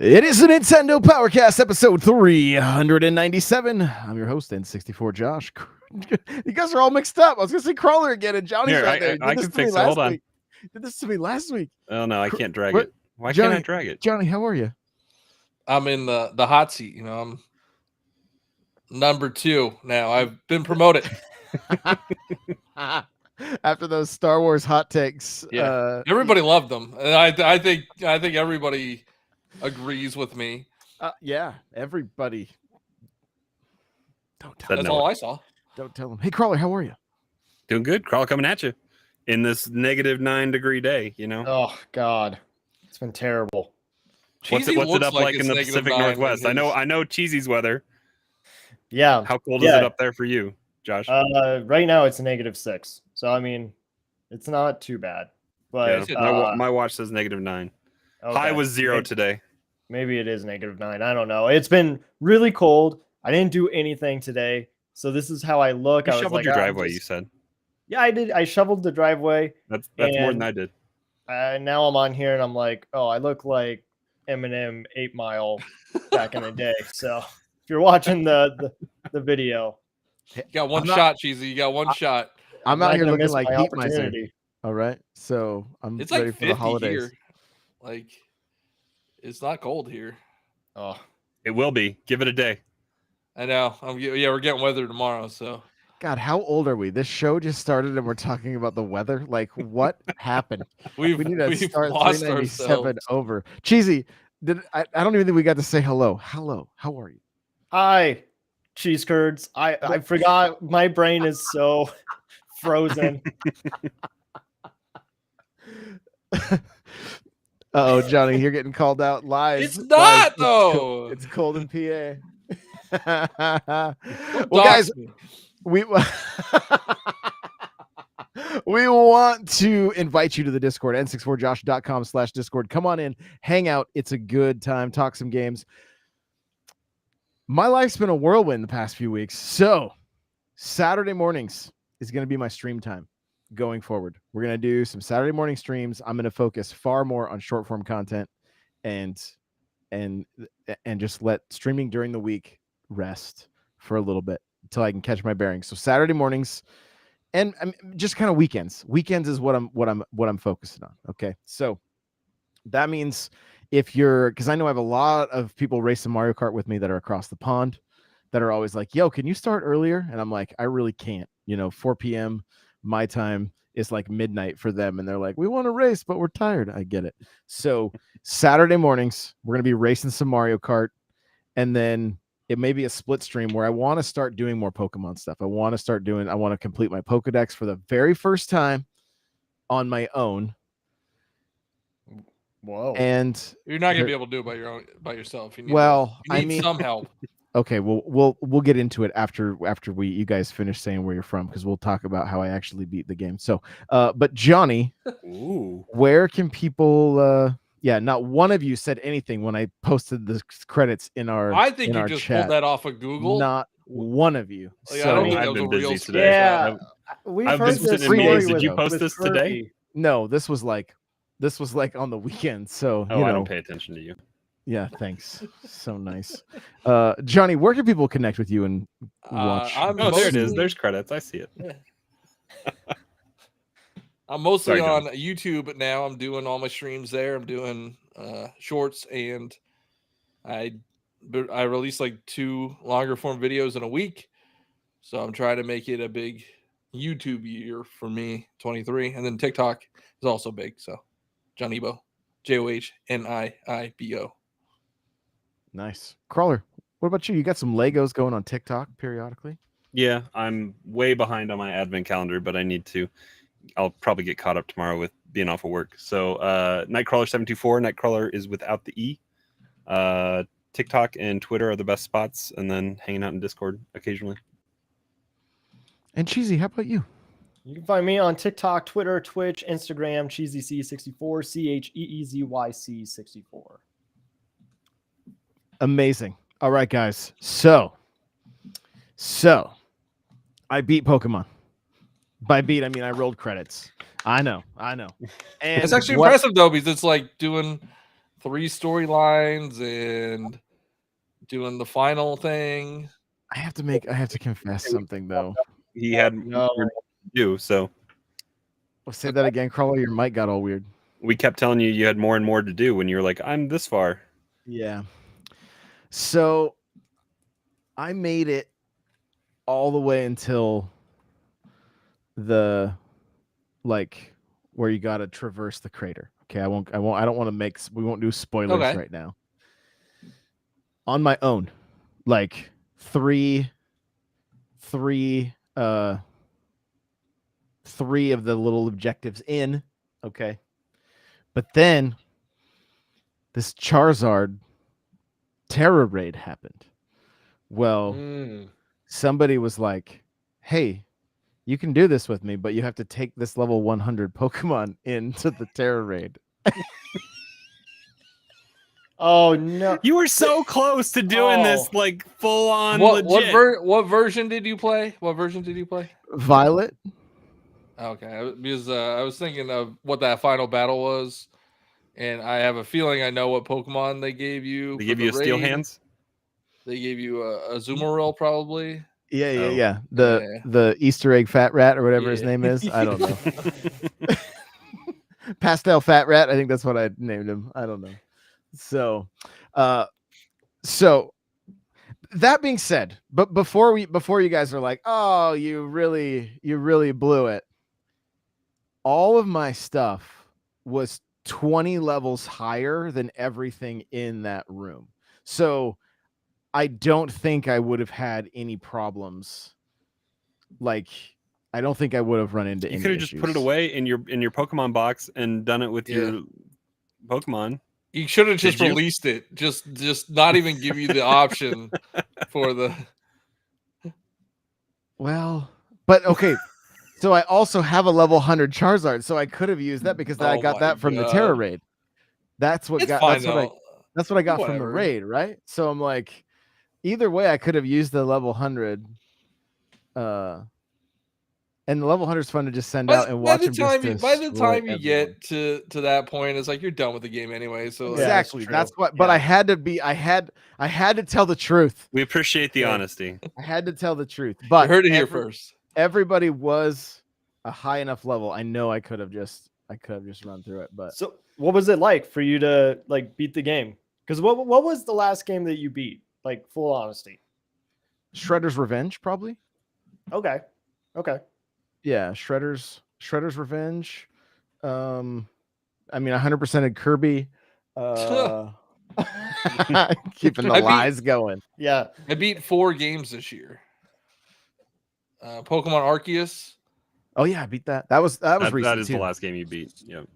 It is a Nintendo Powercast episode 397. I'm your host, N64 Josh. You guys are all mixed up. I was going to say Crawler again, and Johnny's Here, right there. I can fix it. Hold on. Did this to me last week. Oh, no, I can't drag it. Why Johnny, can't I drag it? Johnny, how are you? I'm in the hot seat. You know, I'm number 2 now. I've been promoted. After those Star Wars hot takes, everybody loved them, and I think everybody agrees with me. Yeah, everybody. Don't tell That's them. all I saw. Don't tell them. Hey, Crawler, how are you? Doing good. Crawl coming at you in this -9-degree day, you know? Oh, God. It's been terrible. What's it up like in the Pacific Northwest? I know Cheesy's weather. Yeah. How cold is it up there for you, Josh? Right now it's -6. So, I mean, it's not too bad. But my watch says -9. Okay. High was 0 today. Maybe it is -9. I don't know. It's been really cold. I didn't do anything today. So this is how I look. You I was shoveled like, your driveway, you said. Yeah, I did. I shoveled the driveway. That's more than I did. Now I'm on here and I'm like, oh, I look like Eminem 8 Mile back in the day. So if you're watching the video, you got one shot, Cheesy. You got one shot. I'm out here looking like Heat Miser. All right, so I'm it's ready like for the holidays. Here. Like, it's not cold here. Oh, it will be. Give it a day. I know. We're getting weather tomorrow. So, God, how old are we? This show just started and we're talking about the weather. Like, what happened? We need to start 397 over. Cheesy, I don't even think we got to say hello. Hello, how are you? Hi, cheese curds. I forgot. My brain is so frozen. Oh, Johnny, you're getting called out live. It's not though. It's cold in PA. Well, guys, we want to invite you to the Discord, n64josh.com/Discord. Come on in, hang out. It's a good time. Talk some games. My life's been a whirlwind the past few weeks. So Saturday mornings is going to be my stream time going forward. We're going to do some Saturday morning streams. I'm going to focus far more on short form content and just let streaming during the week rest for a little bit until I can catch my bearings. So Saturday mornings and just kind of weekends. Weekends is what I'm focusing on. Okay. So that means because I know I have a lot of people racing Mario Kart with me that are across the pond that are always like, yo, can you start earlier? And I'm like, I really can't. 4 p.m. my time is like midnight for them. And they're like, we want to race, but we're tired. I get it. So Saturday mornings, we're going to be racing some Mario Kart. And then it may be a split stream where I want to start doing more Pokemon stuff. I want to complete my Pokedex for the very first time on my own. Whoa. And you're not going to be able to do it by yourself. You need some help. Okay, well, we'll get into it after you guys finish saying where you're from, because we'll talk about how I actually beat the game. So, but Johnny, where can people? Not one of you said anything when I posted the credits in our. I think you just chat. pulled that off of Google. Not one of you. So I've been busy today. Yeah, I've been sitting in meetings. Did you post this today? No, this was like on the weekend. So I don't pay attention to you. Yeah, thanks. So nice. Johnny, where can people connect with you and watch? There it is. There's credits. I see it. I'm mostly on YouTube now. I'm doing all my streams there. I'm doing shorts, and I release like 2 longer form videos in a week. So I'm trying to make it a big YouTube year for me, 23. And then TikTok is also big. So Johnnibo, JOHNIIBO. Nice. Crawler, what about you? You got some Legos going on TikTok periodically? Yeah, I'm way behind on my advent calendar, but I'll probably get caught up tomorrow with being off of work. So Nightcrawler724, Nightcrawler is without the E. TikTok and Twitter are the best spots, and then hanging out in Discord occasionally. And Cheesy, how about you? You can find me on TikTok, Twitter, Twitch, Instagram, CheezyC64, CheezyYC64. Amazing. All right, guys. So I beat Pokemon. By beat, I mean I rolled credits. I know. And it's actually impressive though, because it's like doing 3 storylines and doing the final thing. I have to confess something though. He had No. more to do, so Well, say that again, Crawler. Your mic got all weird. we kept telling you had more and more to do when you were like, I'm this far. Yeah. So I made it all the way until the like where you got to traverse the crater. Okay, I don't want to make we won't do spoilers Okay. right now. On my own. Like three of the little objectives in, okay? But then this Charizard terror raid happened. Well, somebody was like, "Hey, you can do this with me, but you have to take this level 100 Pokemon into the terror raid." Oh no! You were so close to doing this, like full on legit. What version did you play? What version did you play? Violet? Okay, because I was thinking of what that final battle was, and I have a feeling I know what Pokemon they gave you. They for give the you a Steel raid. Hands. They gave you a Zoomeril probably. Yeah. The Easter egg fat rat or whatever his Yeah. name is. I don't know. Pastel fat rat. I think that's what I named him. I don't know. So that being said, but before you guys are like, oh, you really blew it. All of my stuff was 20 levels higher than everything in that room. So I don't think I would have had any problems. Like, I don't think I would have run into any You could have just put it away in your Pokemon box and done it with your Pokemon. You should have just Did you? released it. Just not even give you the option for the. Well, but okay. So I also have a level 100 Charizard, so I could have used that because I got that from the Terror Raid. That's what It's got. fine, That's what I got from the Whatever. raid, right? So I'm like, either way, I could have used the level 100. And the level 100 is fun to just send out and watch them. By the time you get to that point, it's like you're done with the game anyway. So exactly, that's what. But I had to tell the truth. We appreciate the honesty. I had to tell the truth. But you heard it here first. Everybody was a high enough level. I know I could have just run through it. But so, what was it like for you to like beat the game? Because what was the last game that you beat? Like, full honesty. Shredder's Revenge, probably. Okay. Yeah, Shredder's Revenge. I mean, 100%ed Kirby. Keeping the lies going. Yeah, I beat 4 games this year. Pokemon Arceus. Oh yeah, I beat that. That was recent. That is too. the last game you beat.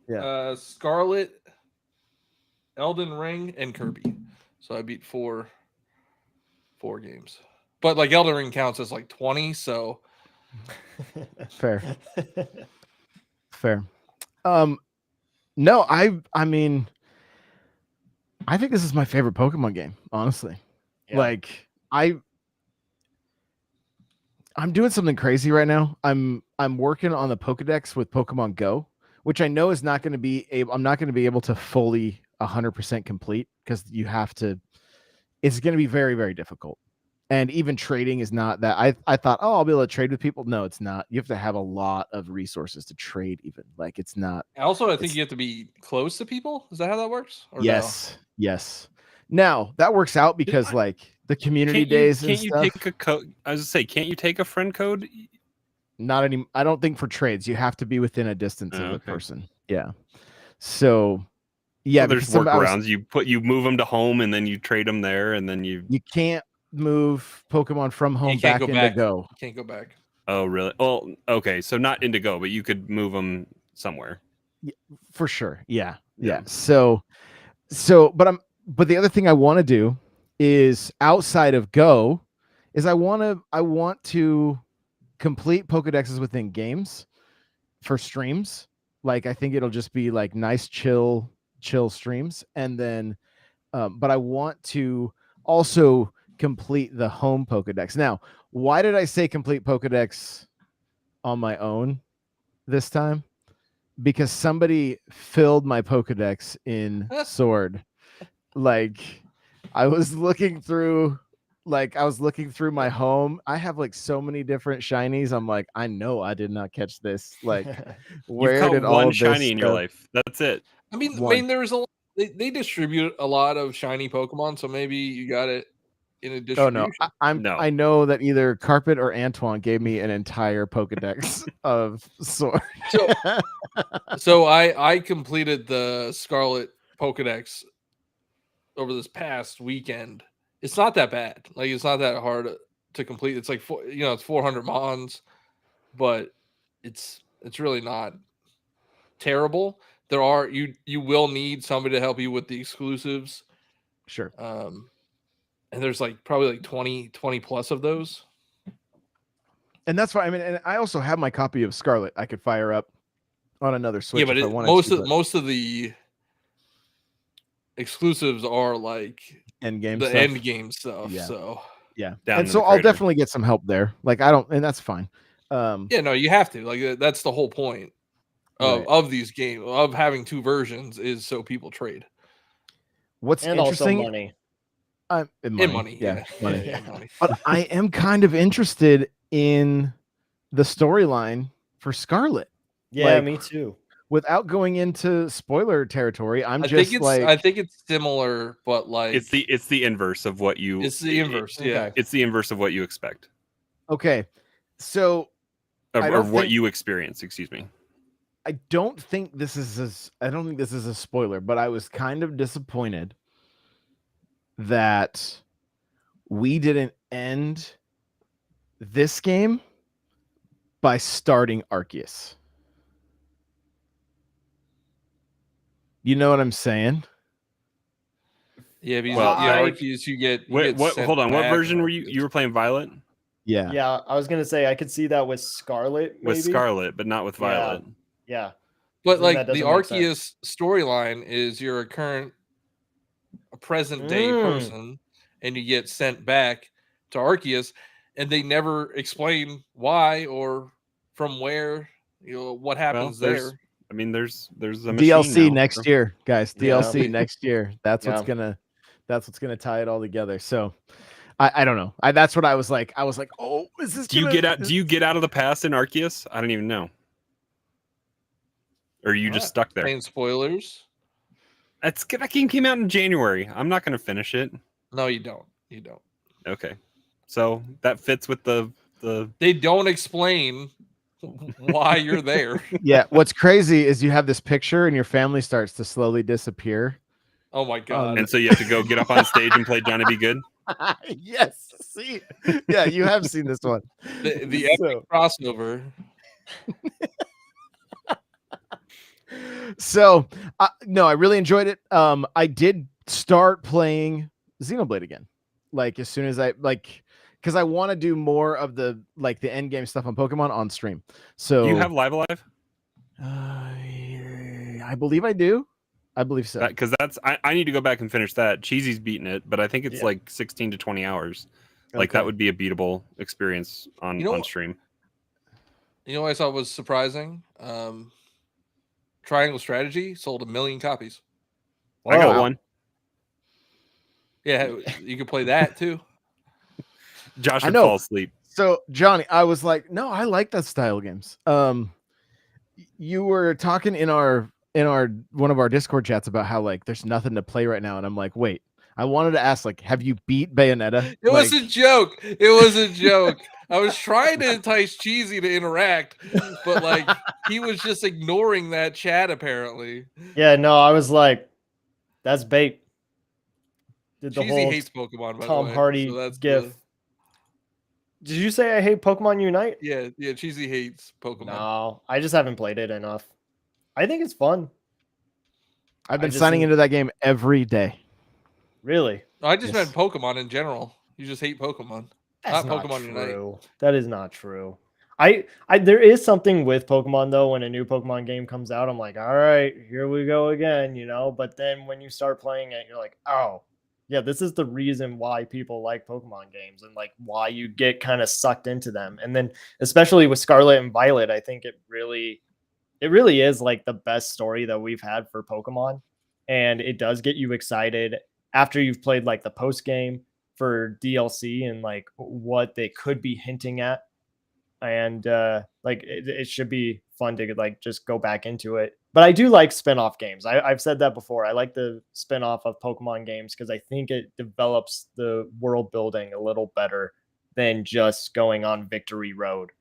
Yeah. Scarlet, Elden Ring, and Kirby. So I beat 4 games. But like Elden Ring counts as like 20, so fair. No, I mean, I think this is my favorite Pokemon game, honestly. Yeah. Like I'm doing something crazy right now. I'm working on the Pokedex with Pokemon Go, which I know is not going to be I'm not going to be able to fully 100% complete because you have to. It's going to be very, very difficult. And even trading is not that. I thought, oh, I'll be able to trade with people. No, it's not. You have to have a lot of resources to trade. Even like it's not. Also, I think you have to be close to people. Is that how that works? Or yes. No? Yes. Now that works out because like the community days. Can't you take a code? I was gonna say, can't you take a friend code? Not any. I don't think for trades you have to be within a distance of the person. Yeah. So. Yeah, well, there's workarounds. You move them to home and then you trade them there, and then you can't move Pokemon from home back into Go. You can't go back. Oh, really? Well, okay, so not into Go, but you could move them somewhere. Yeah, for sure. Yeah. So, but the other thing I want to do is outside of Go, is I want to complete Pokedexes within games for streams. Like I think it'll just be like nice, chill streams, and then, but I want to also complete the home Pokedex. Now, why did I say complete Pokedex on my own this time? Because somebody filled my Pokedex in Sword Like, I was looking through my home. I have like so many different shinies. I'm like, I know I did not catch this. Like, You've where caught did all one of this shiny in your stuff- life. That's it. I mean, One. there's they distribute a lot of shiny Pokemon, so maybe you got it in a Oh no, distribution. No. I know that either Carpet or Antoine gave me an entire Pokedex of Sword. So I completed the Scarlet Pokedex over this past weekend. It's not that bad. Like, it's not that hard to complete. It's like it's 400 mons, but it's really not terrible. There are you will need somebody to help you with the exclusives. Sure. And there's like probably like 20 plus of those. And that's why, I mean, and I also have my copy of Scarlet I could fire up on another Switch Yeah, but if I wanted most of the exclusives are like end game the stuff. end game stuff. Yeah. So Yeah. Down And in so the I'll crater. definitely get some help there. Like, and that's fine. yeah, no, you have to. Like, that's the whole point Right. of these games, of having two versions, is so people trade. What's And also interesting, money. money. Yeah, money. Yeah, money. But I am kind of interested in the storyline for Scarlet. Yeah, Like, me too. Without going into spoiler territory, I think it's similar, but like It's the inverse of what you. it's the inverse. Yeah. Okay. It's the inverse of what you expect, okay. So or what you experience. Excuse me. I don't think this is a spoiler, but I was kind of disappointed that we didn't end this game by starting Arceus. You know what I'm saying? Yeah, because Well, Arceus, you get What? sent Hold on. What back version in were you? Arceus. You were playing Violet Yeah. Yeah, I was gonna say I could see that with Scarlet, maybe. with Scarlet, but not with Yeah. Violet. Yeah. But Then like that the doesn't make sense. Arceus storyline is you're a present day person, and you get sent back to Arceus, and they never explain why or from where, what happens there. I mean, there's a machine DLC now. next year, guys. DLC Yeah. next year. That's what's Yeah. gonna tie it all together. So I don't know. That's what I was like. I was like, oh, is this Do you get out of the past in Arceus? I don't even know. Or are you just stuck there? Saying spoilers? That game came out in January. I'm not going to finish it. No, you don't. You don't. Okay, so that fits with the. They don't explain why you're there. Yeah. What's crazy is you have this picture and your family starts to slowly disappear. Oh my god! And so you have to go get up on stage and play Johnny Be Good. Yes. See. Yeah, you have seen this one. The epic crossover. So no, I really enjoyed it. I did start playing Xenoblade again, like as soon as because I want to do more of the end game stuff on Pokemon on stream. So Do you have Live Alive? I believe I do. I believe so. Because I need to go back and finish that. Cheesy's beaten it, but I think it's like 16 to 20 hours. Like that would be a beatable experience on stream. You know what I thought was surprising? Triangle Strategy sold 1 million copies. I got one. Yeah, you could play that too. Josh would fall asleep. So Johnny, I was like, no, I like that style of games. You were talking in our one of our Discord chats about how like there's nothing to play right now, and I'm like, wait, I wanted to ask, like, have you beat Bayonetta? It was a joke. It was a joke. I was trying to entice Cheesy to interact, but like he was just ignoring that chat apparently. Yeah, no, I was like, that's bait. Did the Cheesy whole hates Pokemon, by Tom the way, Hardy so that's gif. Did you say I hate Pokemon Unite? Yeah, Cheesy hates Pokemon. No, I just haven't played it enough. I think it's fun. I've been signing into that game every day. Really? I just meant Pokemon in general. You just hate Pokemon. That's not Pokemon Unite. That is not true. I there is something with Pokemon though. When a new Pokemon game comes out, I'm like, all right, here we go again, But then when you start playing it, you're like, oh, yeah, this is the reason why people like Pokemon games and like why you get kind of sucked into them. And then especially with Scarlet and Violet, I think it really is like the best story that we've had for Pokemon, and it does get you excited. after you've played like the post game for DLC and like what they could be hinting at. And like it should be fun to like just go back into it. But I do like spin-off games. I've said that before. I like the spin-off of Pokemon games because I think it develops the world building a little better than just going on Victory Road.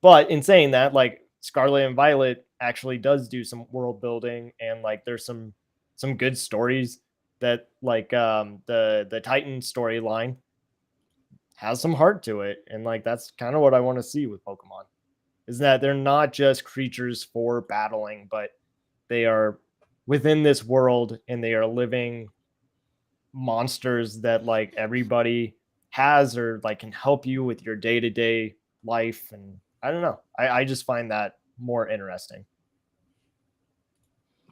But in saying that, like Scarlet and Violet actually does do some world building, and like there's some good stories that like the Titan storyline has some heart to it, and like that's kind of what I want to see with Pokemon, is that they're not just creatures for battling, but they are within this world and they are living monsters that like everybody has or like can help you with your day-to-day life. And I don't know, I just find that more interesting.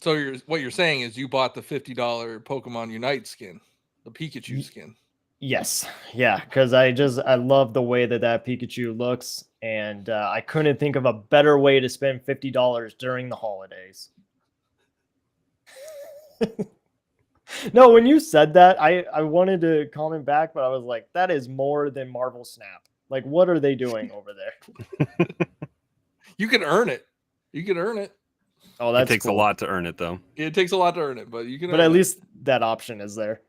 So what you're saying is you bought the $50 Pokemon Unite skin, the Pikachu skin. Yes. Yeah. Because I love the way that Pikachu looks. And I couldn't think of a better way to spend $50 during the holidays. No, when you said that, I wanted to comment back, but I was like, that is more than Marvel Snap. Like, what are they doing over there? You can earn it. You can earn it. Oh, that takes a lot to earn it, though. It takes a lot to earn it, but you can. But at least that option is there.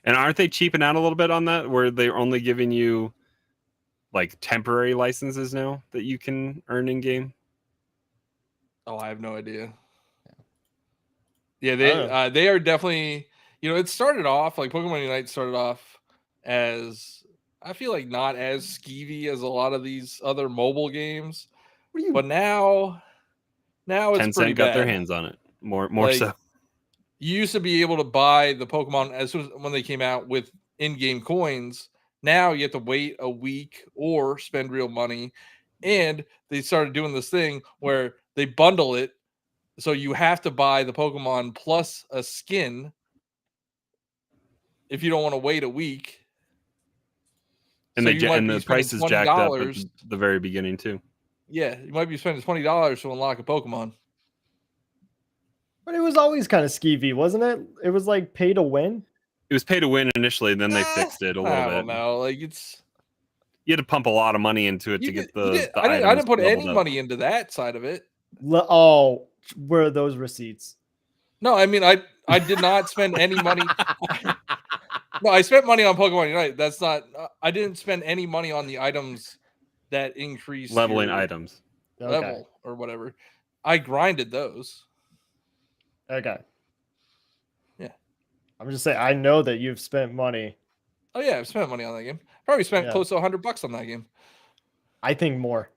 And aren't they cheaping out a little bit on that, where they're only giving you like temporary licenses now that you can earn in game? Oh, I have no idea. Yeah, they are definitely. You know, it started off like Pokemon Unite started off as, I feel like, not as skeevy as a lot of these other mobile games, but now it's pretty Tencent got bad. their hands on it more Like, so. You used to be able to buy the Pokemon as soon as when they came out with in-game coins. Now you have to wait a week or spend real money. And they started doing this thing where they bundle it. So you have to buy the Pokemon plus a skin if you don't want to wait a week. And so the price is jacked up at the very beginning too. Yeah, you might be spending $20 to unlock a Pokemon. But it was always kind of skeevy, wasn't it? It was like pay to win. It was pay to win initially, then they fixed it a little bit. I don't know. Like you had to pump a lot of money into it to get the I didn't put any money into that side of it. Oh, where are those receipts? No, I mean I did not spend any money. No, I spent money on Pokemon Unite. That's not. I didn't spend any money on the items that increase leveling items, level or whatever. I grinded those. Okay. Yeah. I'm just saying, I know that you've spent money. Oh yeah, I've spent money on that game. Probably spent close to $100 on that game. I think more.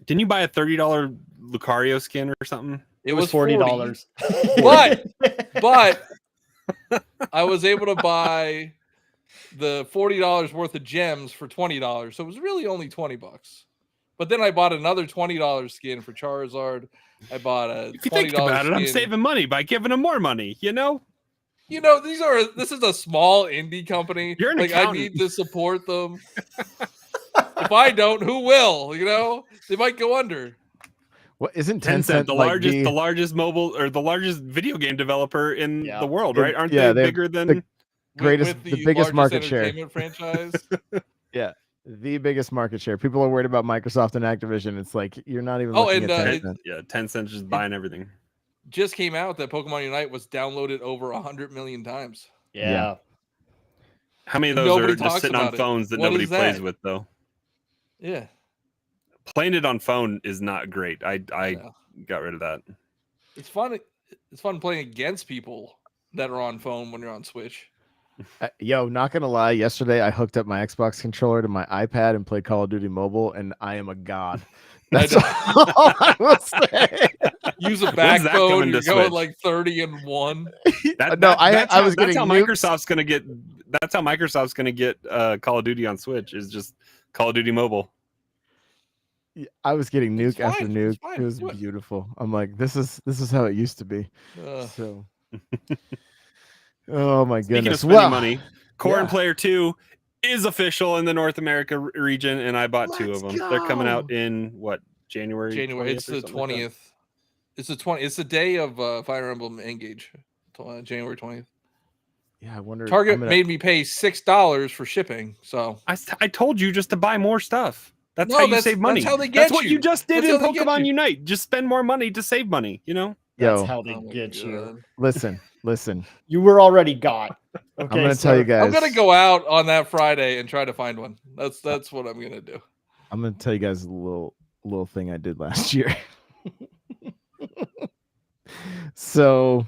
Didn't you buy a $30 Lucario skin or something? It was $40. But I was able to buy the $40 worth of gems for $20. So it was really only $20. But then I bought another $20 skin for Charizard. I bought a $20 if you think about skin. it, I'm saving money by giving them more money, you know? This is a small indie company. You're an accountant. I need to support them. If I don't, who will? You know? They might go under. What isn't Tencent the largest mobile or the largest video game developer in the world, right? Aren't they bigger than the biggest market share franchise? Yeah, the biggest market share. People are worried about Microsoft and Activision. It's like you're not even looking at Tencent. Tencent's just buying everything. Just came out that Pokemon Unite was downloaded over 100 million times. Yeah. How many of those are just sitting on phones that nobody plays with, though? Yeah. Playing it on phone is not great. I got rid of that. It's fun. It's fun playing against people that are on phone when you're on Switch. Not gonna lie. Yesterday, I hooked up my Xbox controller to my iPad and played Call of Duty Mobile, and I am a god. That's all I will say. Use a backbone. You're going like 30-1. I was getting. That's how Microsoft's gonna get. That's how Microsoft's gonna get Call of Duty on Switch. Is just Call of Duty Mobile. I was getting nuke after nuke. It was beautiful. I'm like, this is how it used to be. So. Oh my goodness! Speaking of spending money, Corn Player 2 is official in the North America region, and I bought 2 of them. They're coming out in what, January? It's the 20th. It's the 20th. It's the day of Fire Emblem Engage. January 20th. Yeah, I wonder. Target made me pay $6 for shipping. So I told you just to buy more stuff. That's No, how you that's- save money. that's how they get That's what you. you just did That's in how they get Pokemon you. Unite. Just spend more money to save money, you know? That's Yo, how they Oh my get you. God. listen. You were already got. Okay, I'm gonna tell you guys. I'm gonna go out on that Friday and try to find one. That's what I'm gonna do. I'm gonna tell you guys a little thing I did last year. So,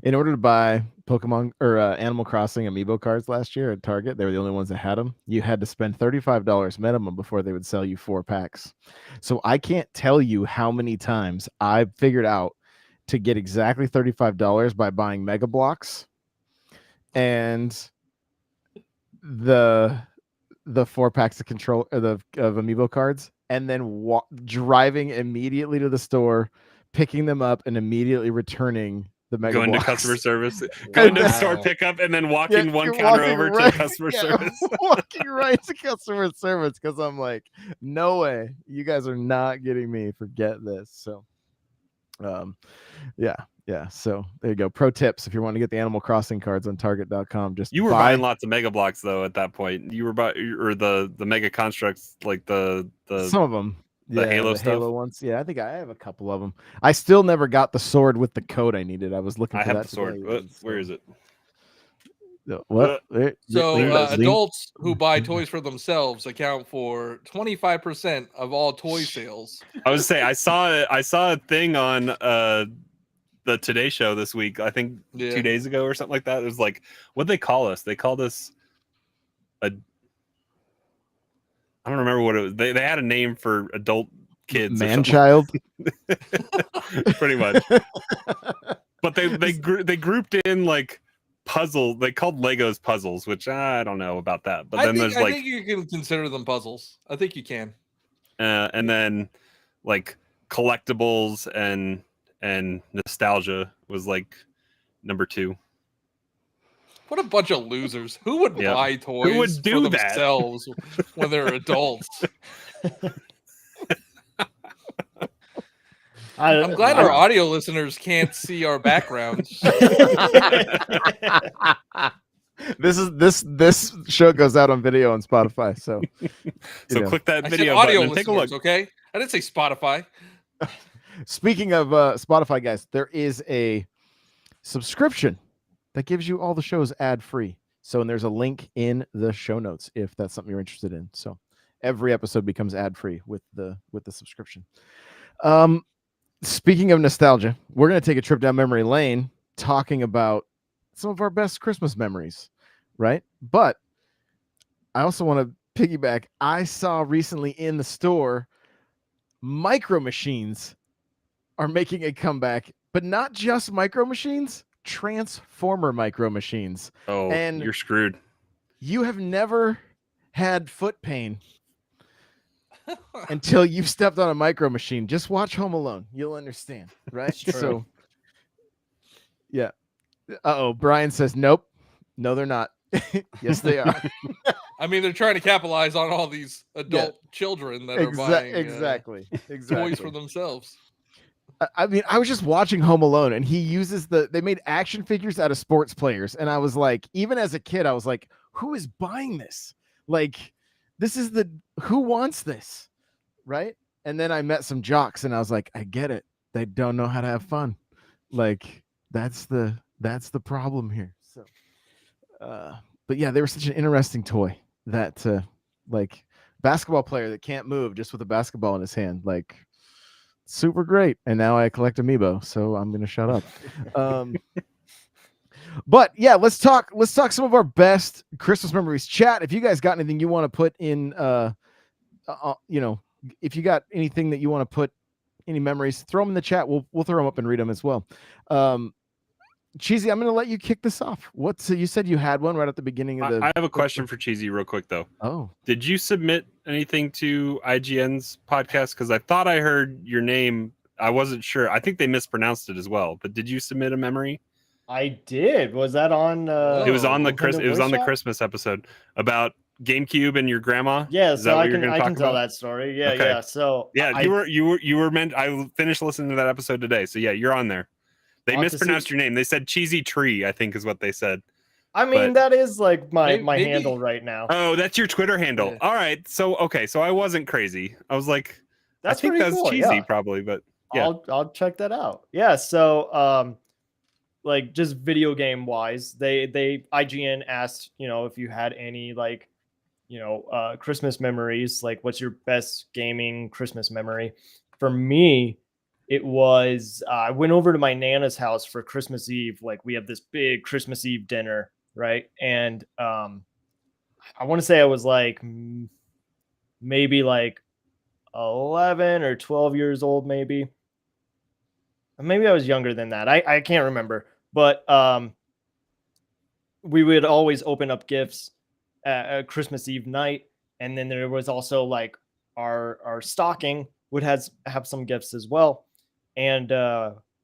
in order to buy Pokemon or Animal Crossing amiibo cards last year at Target, they were the only ones that had them. You had to spend $35 minimum before they would sell you 4 packs. So I can't tell you how many times I've figured out to get exactly $35 by buying Mega Blocks and the 4 packs of amiibo cards, and then driving immediately to the store, picking them up, and immediately returning the Mega Going Blocks. to customer service, going to the store Wow. pickup, and then walking Yeah, one you're counter walking over to right- the customer yeah, service. walking right to customer service because I'm like, no way, you guys are not getting me. Forget this. So, yeah. So there you go. Pro tips: if you want to get the Animal Crossing cards on Target.com, just You were buy. buying lots of Mega Blocks though at that point. You were buying or the Mega Constructs, like the Some of them. the Halo the stuff? Halo ones. Yeah, I think I have a couple of them. I still never got the sword with the code I needed. I was looking I for have that the sword. today. Where is it? What? So Link- adults who buy toys for themselves account for 25% of all toy sales. I would say I saw a thing on the Today Show this week. I think Yeah. 2 days ago or something like that. It was like, what they call us? They called us I don't remember what it was. They had a name for adult kids. or something. Man-child. Pretty much. But they grouped in like puzzle. They called Legos puzzles, which I don't know about that. But then there's I like, think you can consider them puzzles. I think you can. and then like collectibles and nostalgia was like number 2. What a bunch of losers. Who would Yep. buy toys would do for that? themselves when they're adults? I'm glad our audio listeners can't see our backgrounds. This show goes out on video on Spotify, so So click that I said video audio button and take a look. listeners, okay? I didn't say Spotify. Speaking of Spotify, guys, there is a subscription that gives you all the shows ad-free. So, and there's a link in the show notes if that's something you're interested in. So, every episode becomes ad-free with the subscription. Speaking of nostalgia, we're going to take a trip down memory lane talking about some of our best Christmas memories, right? But I also want to piggyback. I saw recently in the store Micro Machines are making a comeback, but not just Micro Machines, Transformer Micro Machines. Oh, And you're screwed. you have never had foot pain until you've stepped on a Micro Machine. Just watch Home Alone. You'll understand, right? It's true. So, yeah. Brian says, nope. No, they're not. Yes, they are. I mean, they're trying to capitalize on all these adult children that are buying exactly. toys for themselves. I mean, I was just watching Home Alone, and he uses they made action figures out of sports players. And I was like, even as a kid, I was like, who is buying this? Like, this is who wants this? Right. And then I met some jocks, and I was like, I get it. They don't know how to have fun. Like, that's the problem here. So, but yeah, they were such an interesting toy that, like, basketball player that can't move just with a basketball in his hand, like, super great. And now I collect amiibo, so I'm gonna shut up. But yeah, let's talk some of our best Christmas memories. Chat, if you guys got anything you want to put in, if you got anything that you want to put, any memories, throw them in the chat. We'll throw them up and read them as well. Cheesy, I'm going to let you kick this off. You said you had one right at the beginning of the. I have a question for Cheesy real quick though. Oh, did you submit anything to IGN's podcast? Because I thought I heard your name. I wasn't sure. I think they mispronounced it as well. But did you submit a memory? I did. Was that on? It was on the Nintendo It was on the Workshop? Christmas episode about GameCube and your grandma. Yeah, Is that so what I you're can gonna talk tell about? that story. Yeah, Okay. So Yeah, you were meant. I finished listening to that episode today. So yeah, you're on there. They I'll have to mispronounced see. your name. They said cheesy tree, I think is what they said. I mean, but- that is like my Maybe- handle right now. Oh, that's your Twitter handle. Yeah. All right. So I wasn't crazy. I was like, That's I think pretty that's cool. cheesy Yeah. probably, but yeah. I'll check that out. Yeah, so like just video game wise, they IGN asked, if you had any like, Christmas memories, like what's your best gaming Christmas memory? For me, it was I went over to my Nana's house for Christmas Eve. Like we have this big Christmas Eve dinner, right? And I want to say I was like maybe like 11 or 12 years old, maybe I was younger than that. I can't remember, but we would always open up gifts at Christmas Eve night, and then there was also like our stocking would have some gifts as well. And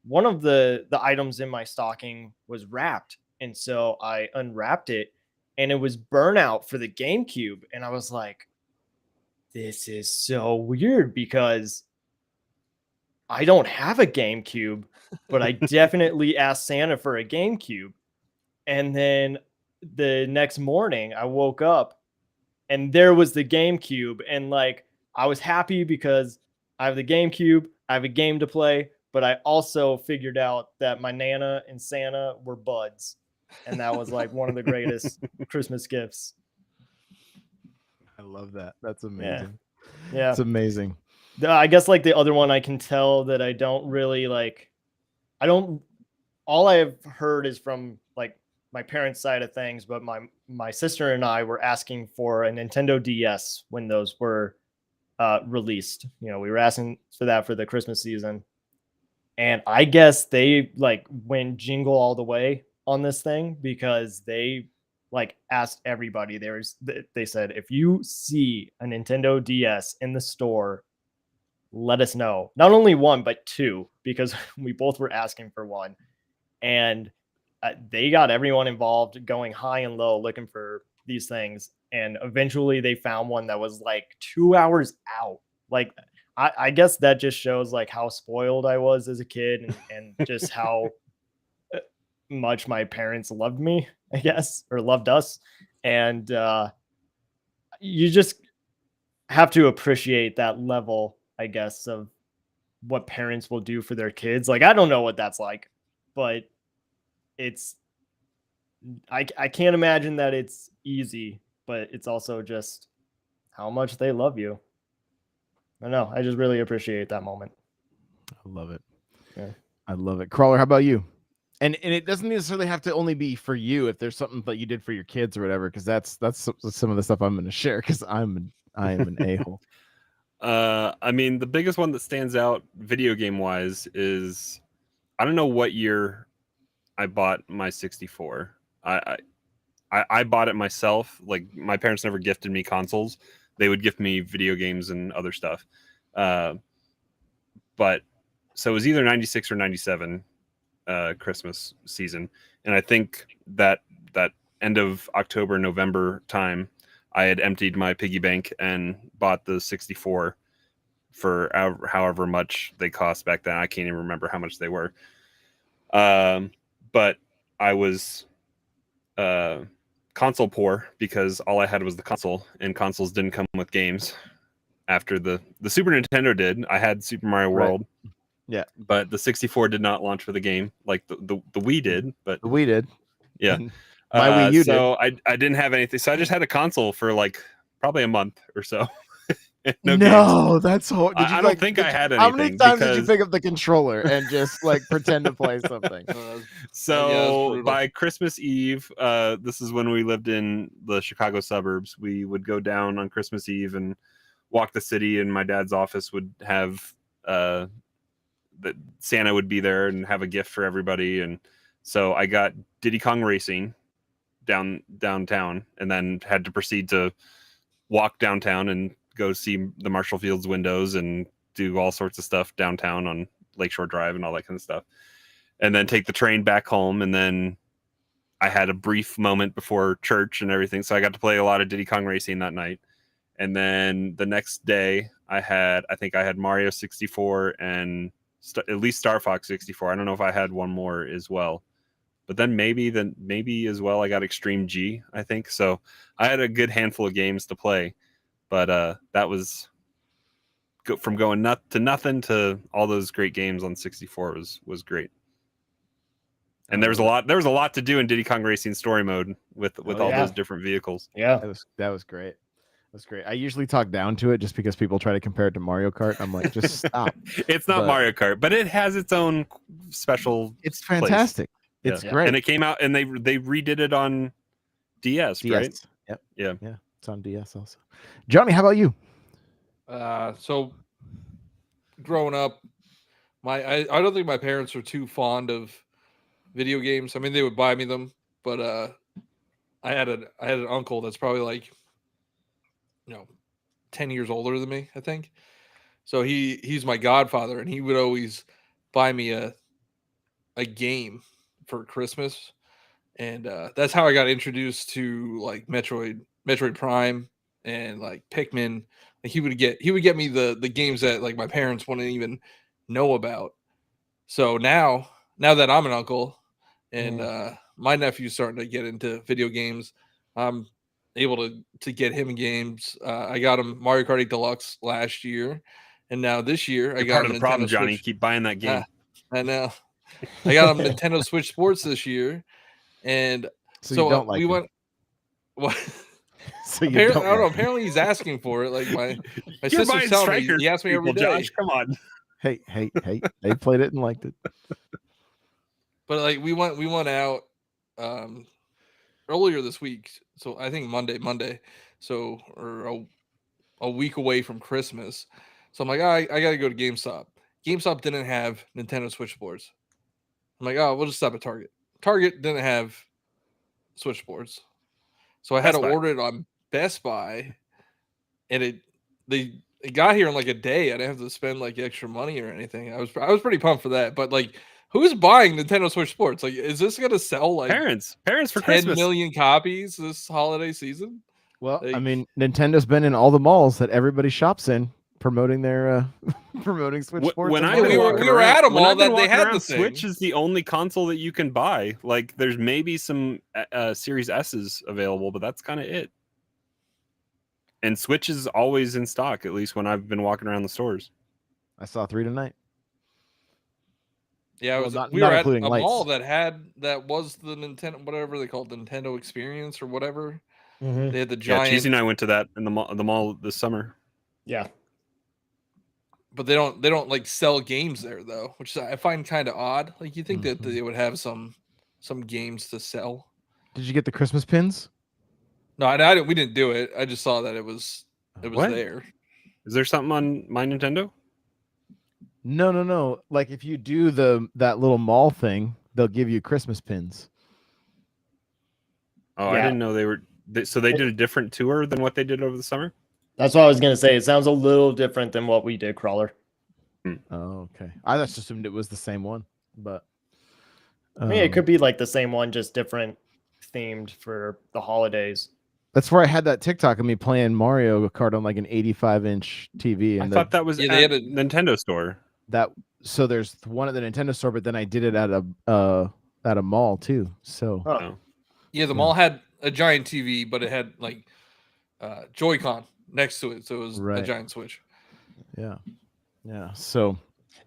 one of the items in my stocking was wrapped, and so I unwrapped it, and it was Burnout for the GameCube, and I was like, "This is so weird because I don't have a GameCube, but I definitely asked Santa for a GameCube." And then the next morning I woke up and there was the GameCube. And like, I was happy because I have the GameCube, I have a game to play, but I also figured out that my Nana and Santa were buds. And that was like one of the greatest Christmas gifts. I love that. That's amazing. Yeah. It's amazing. I guess like the other one I can tell that I don't really like, all I have heard is from like my parents' side of things, but my sister and I were asking for a Nintendo DS when those were released. We were asking for that for the Christmas season. And I guess they like went jingle all the way on this thing because they like asked everybody. They said, if you see a Nintendo DS in the store, let us know. Not only one, but two, because we both were asking for one. And they got everyone involved going high and low looking for these things. And eventually they found one that was like 2 hours out. Like, I guess that just shows like how spoiled I was as a kid and just how much my parents loved me, I guess, or loved us. And you just have to appreciate that level, I guess, of what parents will do for their kids. Like, I don't know what that's like, but I can't imagine that it's easy, but it's also just how much they love you. I don't know. I just really appreciate that moment. I love it. Yeah. I love it. Crawler, how about you? And it doesn't necessarily have to only be for you if there's something that you did for your kids or whatever, because that's some of the stuff I'm going to share because I am an a-hole. I mean, the biggest one that stands out video game wise is I don't know what year I bought my 64. I bought it myself. Like, my parents never gifted me consoles. They would gift me video games and other stuff. But so it was either 96 or 97 Christmas season. And I think that end of October, November time, I had emptied my piggy bank and bought the 64 for however much they cost back then. I can't even remember how much they were. But I was console poor because all I had was the console, and consoles didn't come with games. After the Super Nintendo did, I had Super Mario World. Right. Yeah, but the 64 did not launch for the game like the Wii did. But we did. Yeah, And my Wii U so did. I didn't have anything, so I just had a console for like probably a month or so. No, games. that's horrible. I don't think I had anything. How many times did you because- pick up the controller and just like pretend to play something? So by Christmas Eve, this is when we lived in the Chicago suburbs. We would go down on Christmas Eve and walk the city, and my dad's office would have that Santa would be there and have a gift for everybody. And so I got Diddy Kong Racing downtown, and then had to proceed to walk downtown and go see the Marshall Field's windows and do all sorts of stuff downtown on Lakeshore Drive and all that kind of stuff. And then take the train back home. And then I had a brief moment before church and everything. So I got to play a lot of Diddy Kong Racing that night. And then the next day I think I had Mario 64 and at least Star Fox 64. I don't know if I had one more as well, but then maybe as well I got Extreme G, I think. So I had a good handful of games to play, but that was from going to nothing to all those great games on 64 was great. And there was a lot to do in Diddy Kong Racing Story Mode with all those different vehicles. Yeah, that was great. That's great. I usually talk down to it just because people try to compare it to Mario Kart. I'm like, just stop. It's not Mario Kart, but it has its own special. It's fantastic. Place. It's great. And it came out, and they redid it on DS, right? Yep. Yeah. It's on DS also. Johnny, how about you? So growing up, I don't think my parents were too fond of video games. I mean, they would buy me them, but I had an uncle that's probably like 10 years older than me, I think. So he's my godfather, and he would always buy me a game for Christmas, and that's how I got introduced to like Metroid Prime and like Pikmin. Like he would get me the games that like my parents wouldn't even know about. So now that I'm an uncle and my nephew's starting to get into video games, I'm able to get him games. I got him Mario Kart 8 Deluxe last year, and now this year I got part him of the Nintendo problem, Johnny. Switch. Keep buying that game. I know. I got him Nintendo Switch Sports this year, and so you don't like we him. Went. What? So apparently, I don't know. Apparently, he's asking for it. Like my sister's telling me. He asks me every day. Josh, come on. Hey! They played it and liked it. But like we went out earlier this week. So I think Monday. So or a week away from Christmas. So I'm like, I got to go to GameStop. GameStop didn't have Nintendo Switch Sports. I'm like, we'll just stop at Target. Target didn't have Switch Sports. So I had to order it on Best Buy, and it got here in like a day. I didn't have to spend like extra money or anything. I was pretty pumped for that. But like, who's buying Nintendo Switch Sports? Like, is this gonna sell like parents for 10 Christmas. million copies this holiday season? Well, like, I mean, Nintendo's been in all the malls that everybody shops in, promoting their promoting Switch Sports. When we were at them all that they had the thing. Switch is the only console that you can buy. Like, there's maybe some Series S's available, but that's kind of it. And Switch is always in stock, at least when I've been walking around the stores. I saw 3 tonight. Yeah, we were at a mall that was the Nintendo, whatever they called, the Nintendo Experience or whatever. Mm-hmm. They had the giant. Yeah, Cheesy and I went to that in the mall this summer. Yeah, but they don't like sell games there though, which I find kind of odd. Like you think that they would have some games to sell. Did you get the Christmas pins? No, I didn't. We didn't do it. I just saw that it was What? there. Is there something on my Nintendo? No. Like if you do that little mall thing, they'll give you Christmas pins. Oh, yeah. I didn't know they were. So they did a different tour than what they did over the summer? That's what I was going to say. It sounds a little different than what we did, Crawler. Oh, okay. I just assumed it was the same one, but I mean, it could be like the same one, just different themed for the holidays. That's where I had that TikTok of me playing Mario Kart on like an 85-inch TV. And I thought that was at a Nintendo store. So there's one at the Nintendo store, but then I did it at a mall too. So yeah, the mall had a giant TV, but it had like Joy-Con next to it, so it was a giant Switch. Yeah. So,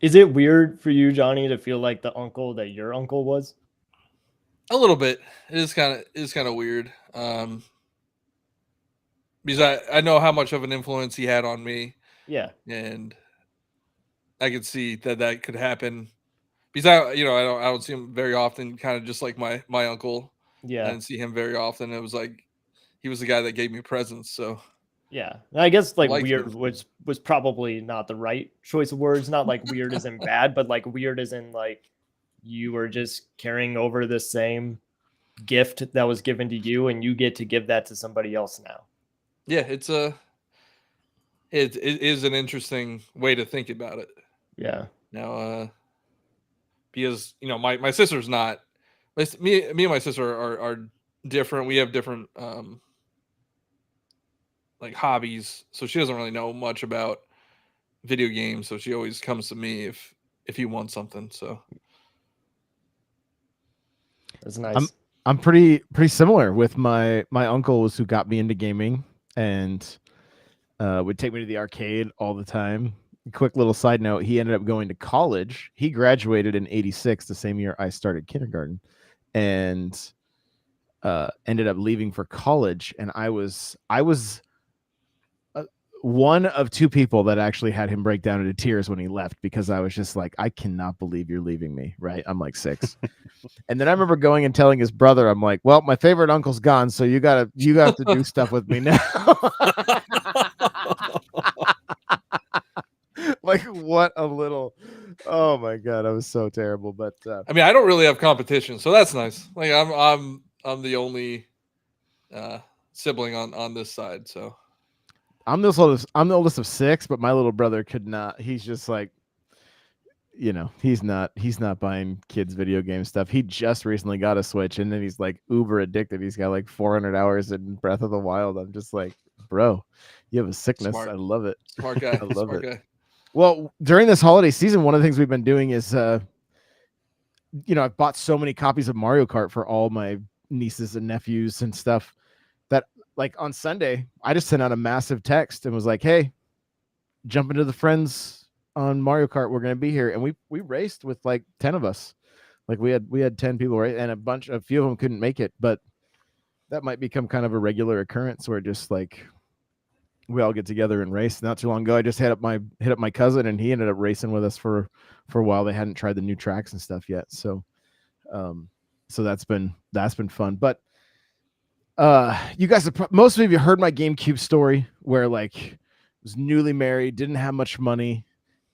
is it weird for you, Johnny, to feel like the uncle that your uncle was? A little bit. It is kind of weird. Because I know how much of an influence he had on me. Yeah, and I could see that could happen. Because I don't see him very often. Kind of just like my uncle. Yeah, I didn't see him very often. It was like he was the guy that gave me presents. So yeah, I guess like weird was probably not the right choice of words. Not like weird as in bad, but like weird as in like you were just carrying over the same gift that was given to you, and you get to give that to somebody else now. Yeah, it is an interesting way to think about it. Yeah. Now, because my sister's not. Me and my sister are different. We have different like hobbies, so she doesn't really know much about video games. So she always comes to me if he wants something. So That's nice. I'm pretty similar with my uncles who got me into gaming and would take me to the arcade all the time. Quick little side note, he ended up going to college. He graduated in 86, the same year I started kindergarten, and ended up leaving for college. And I was one of two people that actually had him break down into tears when he left, because I was just like, I cannot believe you're leaving me, right? I'm like 6. And then I remember going and telling his brother, I'm like, well, my favorite uncle's gone, so you got to do stuff with me now. Like, what a little, oh my god, I was so terrible. But I mean, I don't really have competition, so that's nice. Like I'm the only sibling on this side, so I'm the oldest of 6, but my little brother could not. He's just like, he's not buying kids video game stuff. He just recently got a Switch, and then he's like uber addicted. He's got like 400 hours in Breath of the Wild. I'm just like, bro, you have a sickness. Smart. I love it. Smart guy. I love Smart it. Guy. Well, during this holiday season, one of the things we've been doing is, I've bought so many copies of Mario Kart for all my nieces and nephews and stuff that, like, on Sunday, I just sent out a massive text and was like, hey, jump into the friends on Mario Kart. We're going to be here. And we raced with like 10 of us. Like we had 10 people, right? And a few of them couldn't make it, but that might become kind of a regular occurrence where just like we all get together and race. Not too long ago, I just hit up my cousin, and he ended up racing with us for a while. They hadn't tried the new tracks and stuff yet. So that's been fun. But you guys most of you heard my GameCube story where like was newly married, didn't have much money,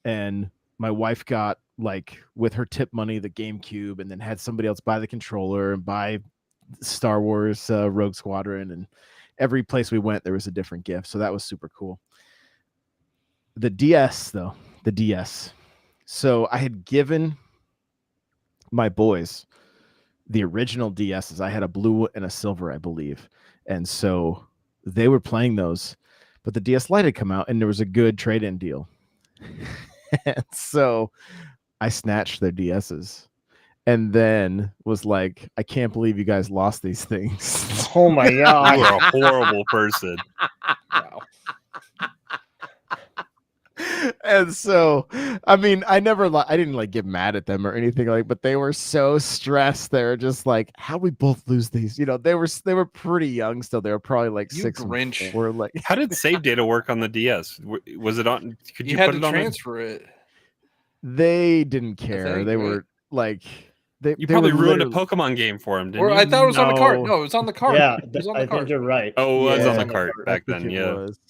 and my wife got, like, with her tip money, the GameCube, and then had somebody else buy the controller and buy Star Wars Rogue Squadron, and every place we went there was a different gift. So that was super cool. The DS though, the DS. So I had given my boys the original DSs. I had a blue and a silver, I believe. And so they were playing those, but the DS Lite had come out and there was a good trade-in deal. And so I snatched their DSs and then was like, I can't believe you guys lost these things. Oh my god. You are a horrible person. Wow. And so, I mean, I didn't like get mad at them or anything, like, but they were so stressed. They were just like, how we both lose these? They were pretty young still. They were probably like You 6 Grinch. and 4. Like, How did save data work on the DS? Was it on? Could you had put to it on? transfer it. they didn't care. think, They right? were like, they Probably were ruined a literally- Pokemon game for him, didn't Or you? I thought it was on the cart. No. No, it was on the cart. Yeah, it was on the I cart. think you're right. Oh, it was Yeah. on the cart back I think then. it Yeah. was.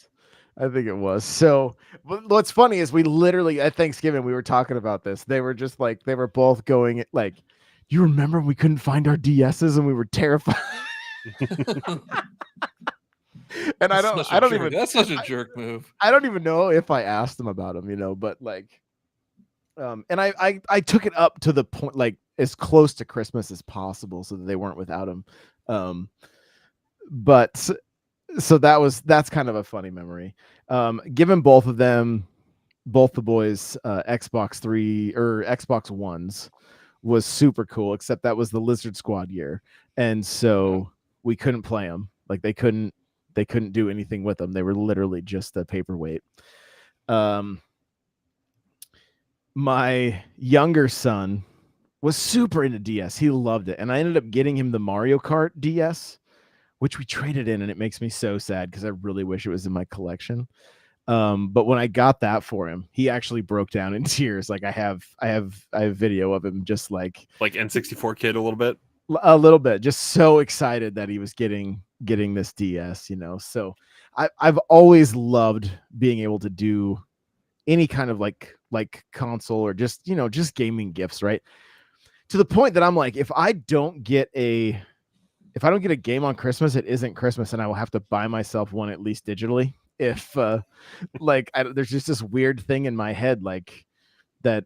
I think it was. So what's funny is we literally at Thanksgiving we were talking about this. They were just like, they were both going like, you remember we couldn't find our DSs and we were terrified. And I don't even That's such a jerk move. I don't even know if I asked them about them, but like, and I took it up to the point, like, as close to Christmas as possible so that they weren't without them. But so that's kind of a funny memory. Given both of them, both the boys, Xbox 3 or Xbox Ones was super cool, except that was the Lizard Squad year. And so we couldn't play them. Like they couldn't do anything with them. They were literally just a paperweight. My younger son was super into DS. He loved it. And I ended up getting him the Mario Kart DS, which we traded in, and it makes me so sad because I really wish it was in my collection. But when I got that for him, he actually broke down in tears. Like I have video of him just like N64 kid a little bit. Just so excited that he was getting this DS, So I've always loved being able to do any kind of like console or just gaming gifts, right? To the point that I'm like, if I don't get a game on Christmas, it isn't Christmas, and I will have to buy myself one at least digitally. If there's just this weird thing in my head, like that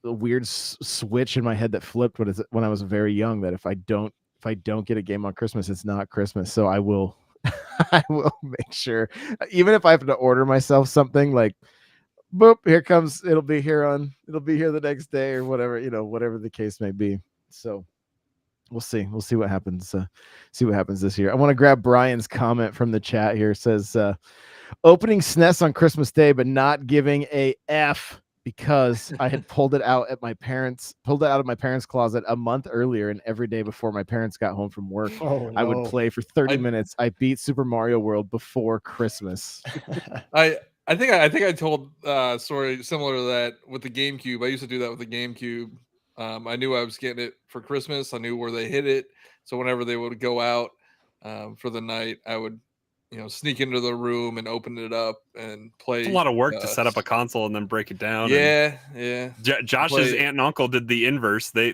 the weird switch in my head that flipped when I was very young, that if I don't get a game on Christmas, it's not Christmas. So I will I will make sure, even if I have to order myself something, like boop, here comes. It'll be here the next day or whatever, whatever the case may be. So we'll see what happens. See what happens this year. I want to grab Brian's comment from the chat here. It says opening SNES on Christmas Day, but not giving a F because I had pulled it out of my parents' closet a month earlier, and every day before my parents got home from work, Oh, I would no. play for 30 minutes. I beat Super Mario World before Christmas. I think I told a story similar to that with the GameCube. I used to do that with the GameCube. I knew I was getting it for Christmas. I knew where they hid it, so whenever they would go out for the night, I would, sneak into the room and open it up and play. It's a lot of work to set up a console and then break it down. Yeah. Josh's aunt and uncle did the inverse. They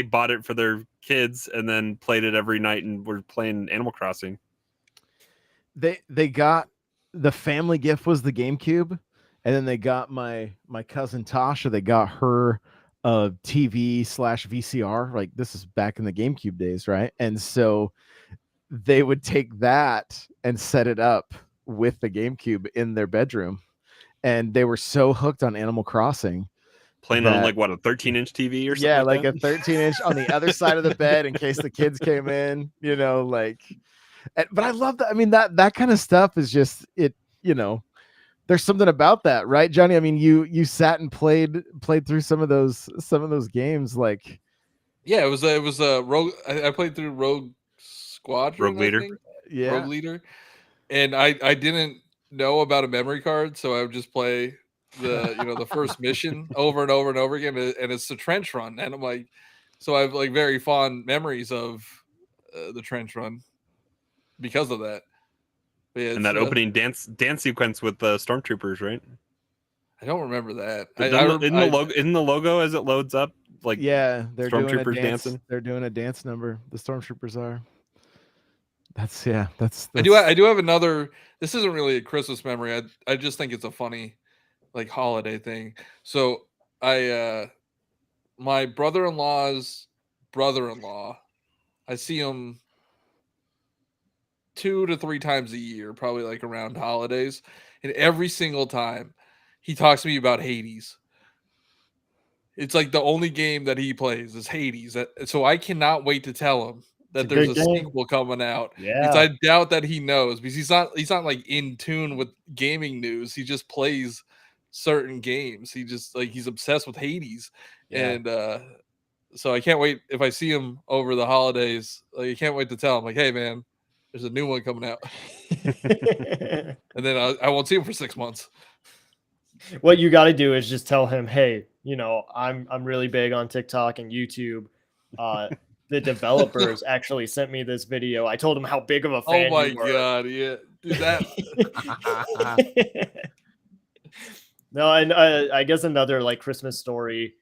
bought it for their kids and then played it every night and were playing Animal Crossing. They got the family gift was the GameCube, and then they got my cousin Tasha. They got her TV/VCR. Like, this is back in the GameCube days, right? And so they would take that and set it up with the GameCube in their bedroom, and they were so hooked on Animal Crossing. Playing on like what, a 13-inch TV or something? Yeah, like a 13-inch on the other side of the bed in case the kids came in. But I love that. I mean, that kind of stuff is just it. There's something about that, right, Johnny? I mean, you sat and played through some of those games, like. Yeah, it was a Rogue. I played through Rogue Squadron, Rogue Leader. I think. Yeah, Rogue Leader, and I didn't know about a memory card, so I would just play the first mission over and over and over again, and it's the trench run, and I'm like, so I have like very fond memories of the trench run because of that. But yeah, and that opening dance sequence with the stormtroopers, right? I don't remember that. In the logo as it loads up, like, yeah, they're stormtroopers doing a dance, dancing. They're doing a dance number. The stormtroopers are. That's I do have another. This isn't really a Christmas memory. I just think it's a funny, like, holiday thing. So my brother-in-law's brother-in-law, I see him 2 to 3 times a year, probably like around holidays, and every single time he talks to me about Hades. It's like the only game that he plays is Hades. So I cannot wait to tell him that there's a sequel coming out. Yeah. Because I doubt that he knows, because he's not like in tune with gaming news. He just plays certain games. He's obsessed with Hades. Yeah. And so I can't wait if I see him over the holidays. Like, I can't wait to tell him, like, hey man, there's a new one coming out. And then I won't see him for 6 months. What you got to do is just tell him, hey, I'm really big on TikTok and YouTube. The developers actually sent me this video. I told him how big of a fan Oh my you were. god, yeah, dude, that. No, and I guess another like Christmas story,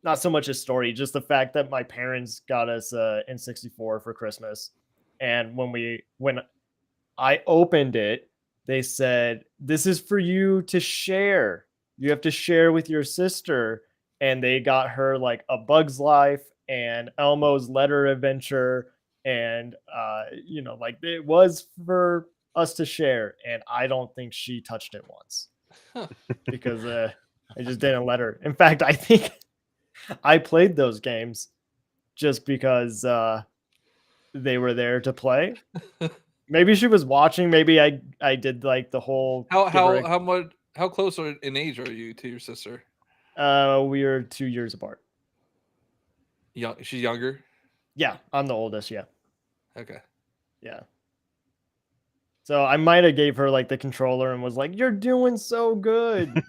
not so much a story, just the fact that my parents got us N64 for Christmas, and when I opened it, they said, "This is for you to share. You have to share with your sister." And they got her like A Bug's Life and Elmo's Letter Adventure, and like it was for us to share. And I don't think she touched it once because I just didn't let her. In fact, I think I played those games just because they were there to play. Maybe she was watching. Maybe I did like the whole. How close in age are you to your sister? We are 2 years apart. She's younger? Yeah, I'm the oldest, yeah. Okay. Yeah. So I might have gave her like the controller and was like, "You're doing so good,"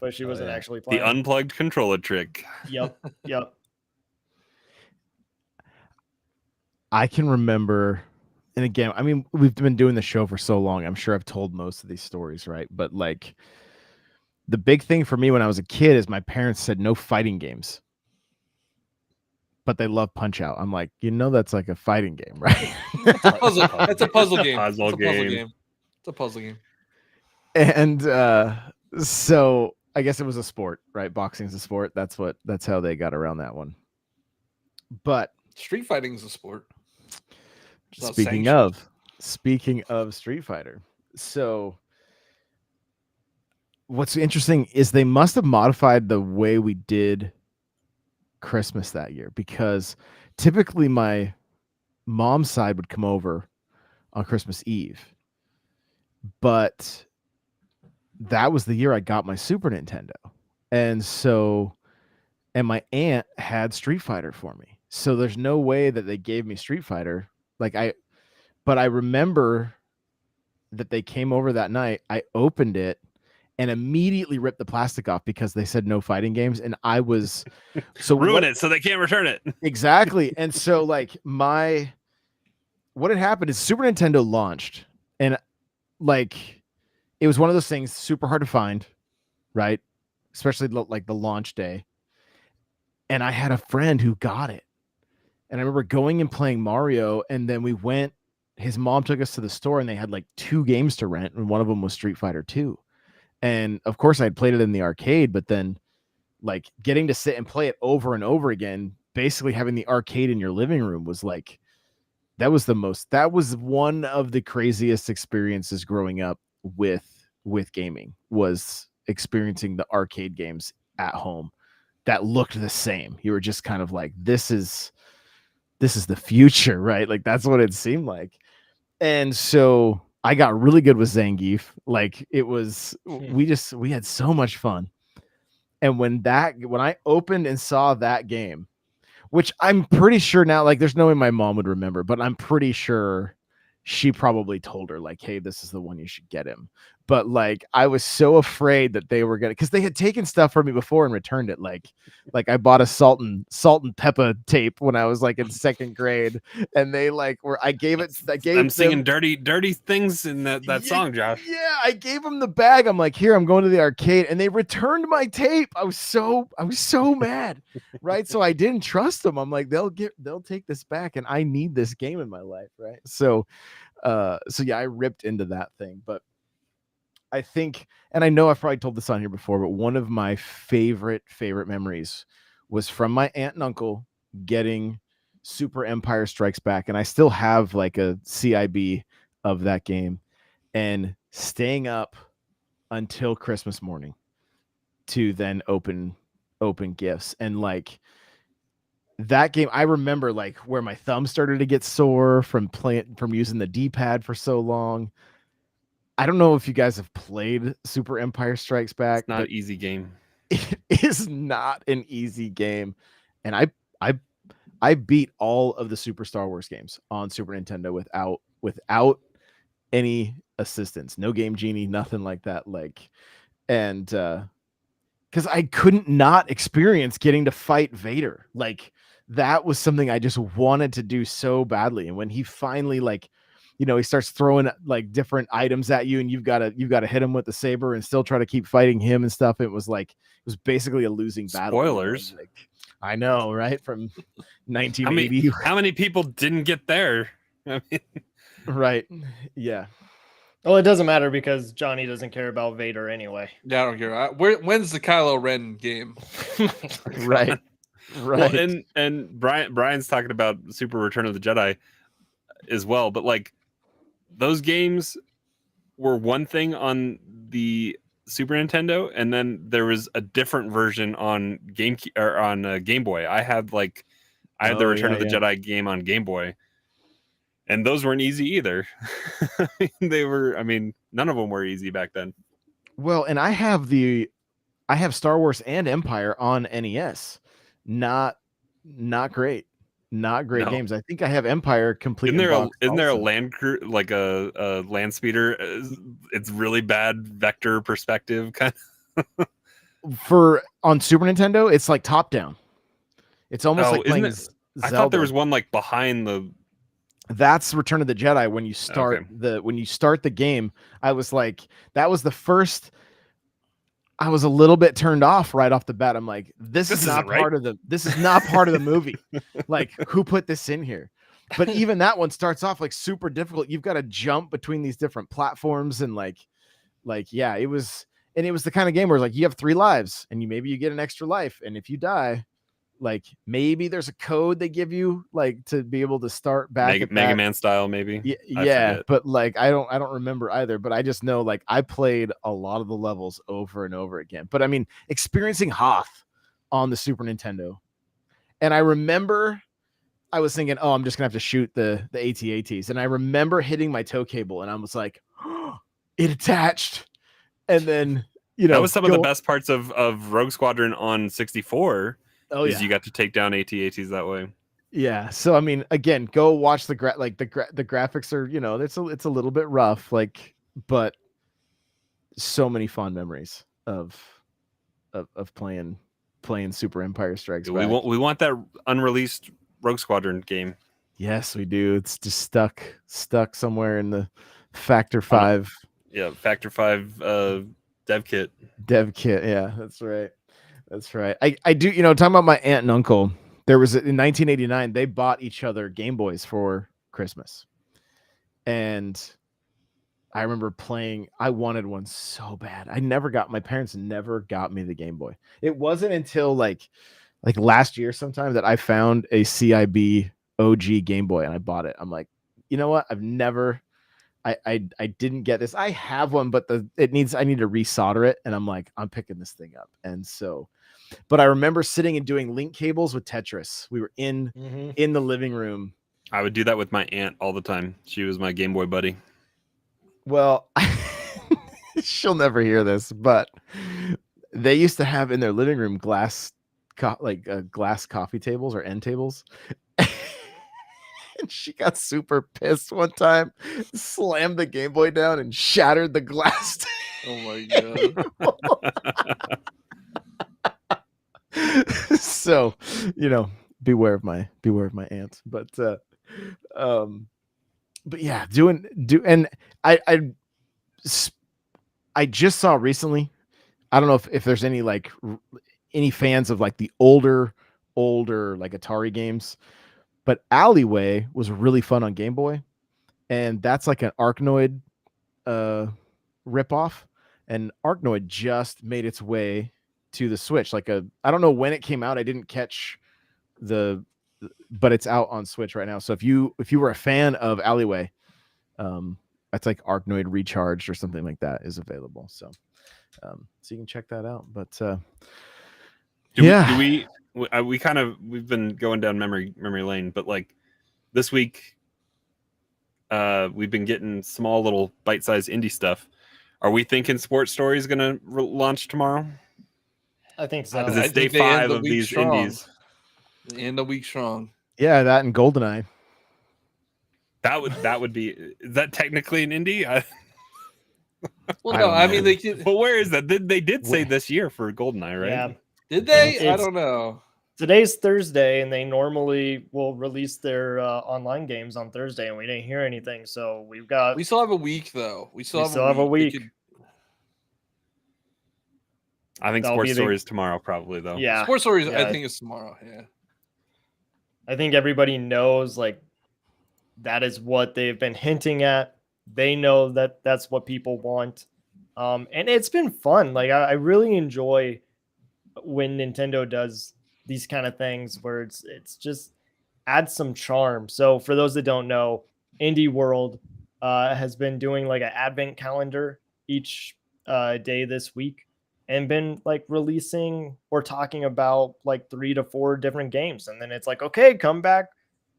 but she wasn't actually playing. The unplugged controller trick. Yep. I can remember, and again, I mean, we've been doing the show for so long. I'm sure I've told most of these stories, right? But like, the big thing for me when I was a kid is my parents said no fighting games, but they love Punch Out. I'm like, that's like a fighting game, right? It's a puzzle. It's a puzzle game. Puzzle game. It's a puzzle game. And so I guess it was a sport, right? Boxing's a sport. That's how they got around that one. But Street fighting is a sport. Speaking of Street Fighter, so what's interesting is they must have modified the way we did Christmas that year, because typically my mom's side would come over on Christmas Eve, but that was the year I got my Super Nintendo. And my aunt had Street Fighter for me. So there's no way that they gave me Street Fighter. But I remember that they came over that night. I opened it and immediately ripped the plastic off because they said no fighting games. And I was ruin it so they can't return it. Exactly. And so what had happened is Super Nintendo launched, and it was one of those things super hard to find, right? Especially like the launch day. And I had a friend who got it. And I remember going and playing Mario, and then his mom took us to the store, and they had like 2 games to rent, and one of them was Street Fighter 2. And of course I'd played it in the arcade, but then like getting to sit and play it over and over again, basically having the arcade in your living room was like, that was one of the craziest experiences growing up with gaming, was experiencing the arcade games at home that looked the same. You were just kind of like, this is the future, right? Like that's what it seemed like. And so I got really good with Zangief. Like it was, we had so much fun. And when I opened and saw that game, which I'm pretty sure now, like there's no way my mom would remember, but I'm pretty sure she probably told her like, hey, this is the one you should get him. But like, I was so afraid that they were going to, because they had taken stuff from me before and returned it. Like I bought a salt and pepper tape when I was like in 2nd grade, and they I gave them singing dirty things in that song, Josh. Yeah, I gave them the bag. I'm like, here, I'm going to the arcade, and they returned my tape. I was so mad, right? So I didn't trust them. I'm like, they'll take this back, and I need this game in my life, right? So yeah, I ripped into that thing. But I think, and I know I've probably told this on here before, but one of my favorite memories was from my aunt and uncle getting Super Empire Strikes Back. And I still have like a CIB of that game, and staying up until Christmas morning to then open gifts. And like that game, I remember like where my thumb started to get sore from using the D-pad for so long. I don't know if you guys have played Super Empire Strikes Back. It's not an easy game. It is not an easy game. And I beat all of the Super Star Wars games on Super Nintendo without any assistance. No Game Genie, nothing like that. And because I couldn't not experience getting to fight Vader. Like that was something I just wanted to do so badly. And when he finally he starts throwing like different items at you, and you've got to hit him with the saber and still try to keep fighting him and stuff. It was basically a losing battle. Spoilers. I know, right? From 1980. How many people didn't get there? I mean, right. Yeah. Well, it doesn't matter because Johnny doesn't care about Vader anyway. Yeah, I don't care. When's the Kylo Ren game? Right. Right. Well, and Brian's talking about Super Return of the Jedi as well, but like those games were one thing on the Super Nintendo, and then there was a different version on Game Boy. I had the Return of the Jedi game on Game Boy, and those weren't easy either. They were, none of them were easy back then. Well, and I have Star Wars and Empire on NES. Not great. Not great games. I think I have Empire complete. Isn't there a land crew, like a land speeder? It's really bad vector perspective kind of. On Super Nintendo, it's like top down. It's almost like playing Zelda. I thought there was one like behind the. That's Return of the Jedi. When you start the game, I was like, that was the first. I was a little bit turned off right off the bat. I'm like, this is not part of the movie. Like, who put this in here? But even that one starts off like super difficult. You've got to jump between these different platforms, and it was the kind of game where it's like you have 3 lives, and maybe you get an extra life, and if you die, like maybe there's a code they give you like to be able to start back at Mega that. Man style, maybe. Yeah, but like I don't remember either. But I just know like I played a lot of the levels over and over again. But I mean, experiencing Hoth on the Super Nintendo, and I remember I was thinking, oh, I'm just gonna have to shoot the AT-ATs, and I remember hitting my tow cable, and I was like, oh, it attached, and then that was some of the best parts of Rogue Squadron on 64. Oh yeah, you got to take down AT-ATs that way. Yeah, so I mean, again, go watch the graphics are, it's a little bit rough, like, but so many fond memories of playing Super Empire Strikes Back. We want that unreleased Rogue Squadron game. Yes, we do. It's just stuck somewhere in the Factor 5. Factor 5 dev kit. Yeah, that's right. I do, talking about my aunt and uncle. There was in 1989, they bought each other Game Boys for Christmas. And I remember playing, I wanted one so bad. My parents never got me the Game Boy. It wasn't until like last year sometime that I found a CIB OG Game Boy and I bought it. I'm like, you know what? I didn't get this. I have one, but I need to resolder it. And I'm like, I'm picking this thing up. And so, but I remember sitting and doing link cables with Tetris. We were in the living room. I would do that with my aunt all the time. She was my Game Boy buddy. Well, she'll never hear this, but they used to have in their living room glass coffee tables or end tables. And she got super pissed one time, slammed the Game Boy down and shattered the glass. Oh my god. So, beware of my aunt. But yeah, and I just saw recently, I don't know if there's any fans of like the older like Atari games, but Alleyway was really fun on Game Boy, and that's like an Arkanoid ripoff, and Arkanoid just made its way to the Switch. I don't know when it came out. I didn't catch but it's out on Switch right now. So if you were a fan of Alleyway, that's like Arkanoid Recharged or something like that is available. So you can check that out. But we've been going down memory lane, but like this week, we've been getting small little bite-sized indie stuff. Are we thinking Sports Story is going to launch tomorrow? I think so. Because it's day 5 of these indies. They end the week strong. Yeah, that and GoldenEye. That would be. Is that technically an indie? Well, no, I mean they could. But where is that? They did say this year for GoldenEye, right? Yeah. Did they? I don't know. Today's Thursday, and they normally will release their online games on Thursday, and we didn't hear anything. So we still have a week, though. We still have a week. I think Sports Story is tomorrow, probably though. Yeah, Sports Story, I think, is tomorrow. Yeah, I think everybody knows that is what they've been hinting at. They know that that's what people want, and it's been fun. I really enjoy when Nintendo does these kind of things where it's just adds some charm. So for those that don't know, Indie World has been doing an advent calendar each day this week, and been releasing or talking about 3 to 4 different games, and then it's okay, come back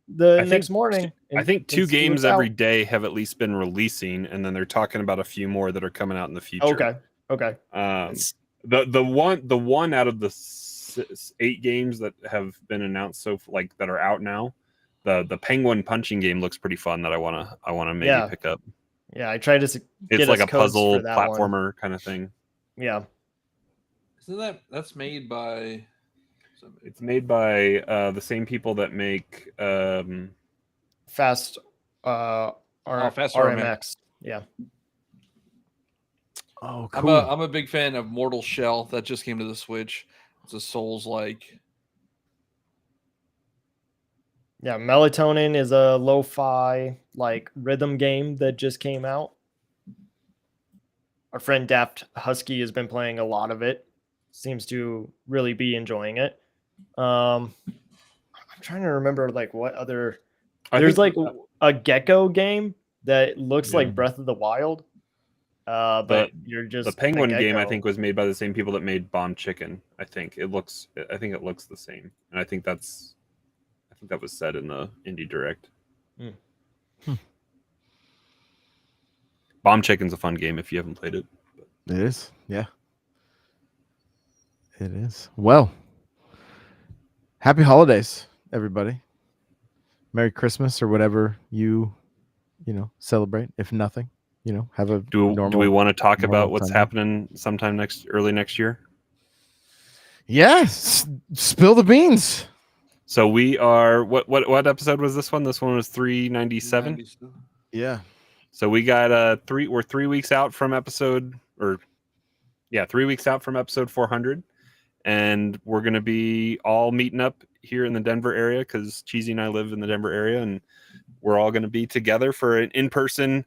next morning. I think 2 games every day have at least been releasing, and then they're talking about a few more that are coming out in the future. Okay. The one out of the 8 games that have been announced that are out now, the Penguin punching game looks pretty fun. That I wanna maybe pick up. Yeah, I tried to. It's like a puzzle platformer kind of thing. Yeah. Isn't that's made by? It's made by the same people that make Fast Fast RMX. Yeah. Oh, cool. I'm a big fan of Mortal Shell that just came to the Switch. It's a Souls-like. Yeah, Melatonin is a lo-fi rhythm game that just came out. Our friend Daft Husky has been playing a lot of it. Seems to really be enjoying it. I'm trying to remember like what other. I There's think, like a gecko game that looks Yeah. like Breath of the Wild. But you're just the a Penguin game, I gecko. think, was made by the same people that made Bomb Chicken. I think it looks the same, and I think that was said in the Indie Direct. Bomb Chicken's a fun game if you haven't played it. It is. Yeah. It is. Well, happy holidays, everybody. Merry Christmas or whatever you celebrate. If nothing, have a Do normal. we want to talk normal about what's time. happening sometime early next year? Yes. Spill the beans. So we are what episode was this one? This one was 397. Yeah. So we got we're 3 weeks out from episode 400, and we're gonna be all meeting up here in the Denver area because Cheesy and I live in the Denver area, and we're all gonna be together for an in-person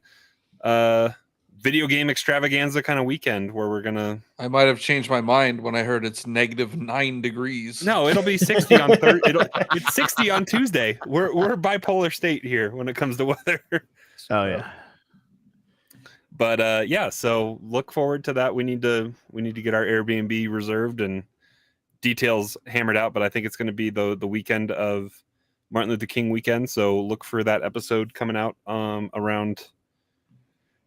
video game extravaganza kind of weekend where we're gonna. I might have changed my mind when I heard it's -9 degrees. No, it'll be 60 on it's 60 on Tuesday. We're bipolar state here when it comes to weather. Oh yeah. But so look forward to that. We need to get our Airbnb reserved and details hammered out. But I think it's going to be the weekend of Martin Luther King weekend. So look for that episode coming out around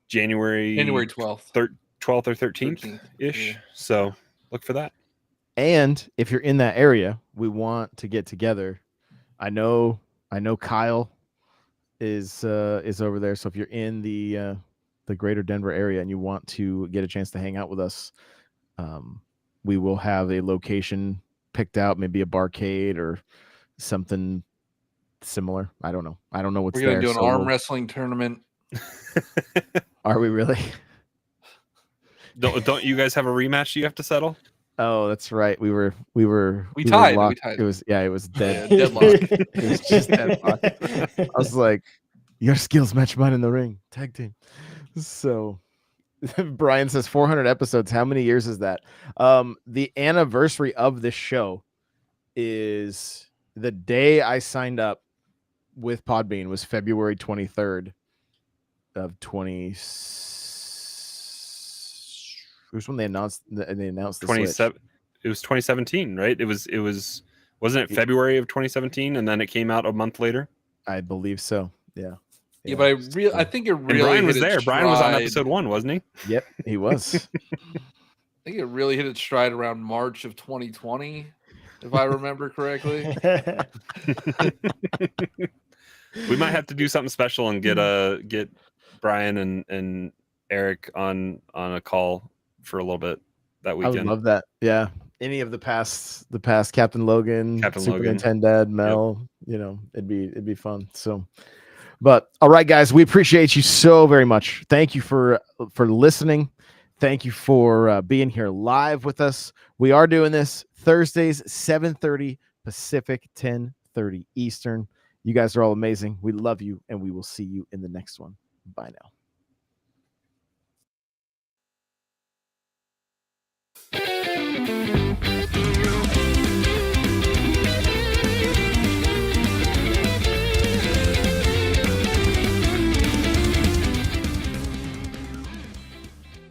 January 12th. 12th or 13th ish. Yeah. So look for that. And if you're in that area, we want to get together. I know Kyle is over there. So if you're in the greater Denver area and you want to get a chance to hang out with us, we will have a location picked out, maybe a barcade or something similar. I don't know what's We're gonna there. do an arm wrestling tournament. Are we really? Don't you guys have a rematch you have to settle? Oh, that's right. We tied. Locked. We tied. It was dead. Yeah, deadlock. It was just deadlock. I was like, your skills match mine in the ring. Tag team. So Brian says 400 episodes. How many years is that? The anniversary of this show is the day I signed up with Podbean was February 23rd of 20. Who's when they announced the 27. It was 2017, right? It was wasn't it February of 2017, and then it came out a month later. I believe so. Yeah. Yeah, but I think it really. And Brian was hit its there. Brian was on stride. episode 1, wasn't he? Yep, he was. I think it really hit its stride around March of 2020, if I remember correctly. We might have to do something special and get Brian and Eric on a call for a little bit that I weekend. would love that. Yeah. Any of the past Captain Logan, Super Logan. Nintendo, Mel, it'd be fun. So, but all right, guys, we appreciate you so very much. Thank you for listening. Thank you for being here live with us. We are doing this Thursdays, 7:30 Pacific, 10:30 Eastern. You guys are all amazing. We love you, and we will see you in the next one. Bye now.